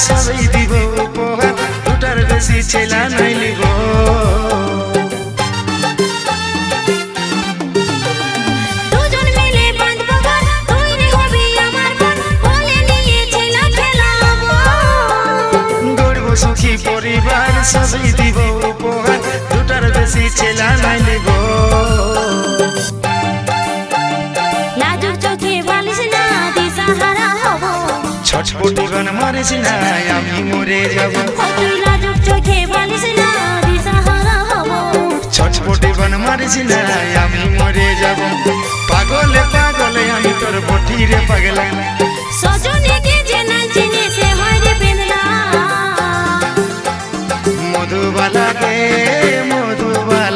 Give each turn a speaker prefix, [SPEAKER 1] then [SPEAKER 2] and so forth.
[SPEAKER 1] সবই দিব উপহার, দুটার বেশি ছেলা নাই লিব।
[SPEAKER 2] দুজন মিলে বাঁধবো ঘর, তুই রে হবি আমার বোন, বলে নিয়ে ছেলা খেলাবো।
[SPEAKER 1] গড়ব সুখী পরিবার, সবই দিব উপহার, দুটার বেশি ছেলা নাই লিব।
[SPEAKER 2] লাজুক চোখে বলিস না দিশাহারা হব,
[SPEAKER 1] ছটপটি গান মারিস না আমি মরে যাব।
[SPEAKER 2] তুই লাজুক চোখে বলিস না দিশাহারা হব,
[SPEAKER 1] ছটপটি গান মারিস না আমি মরে যাব। পাগলে পাগলে আমি তোর বটি রে পাগলা।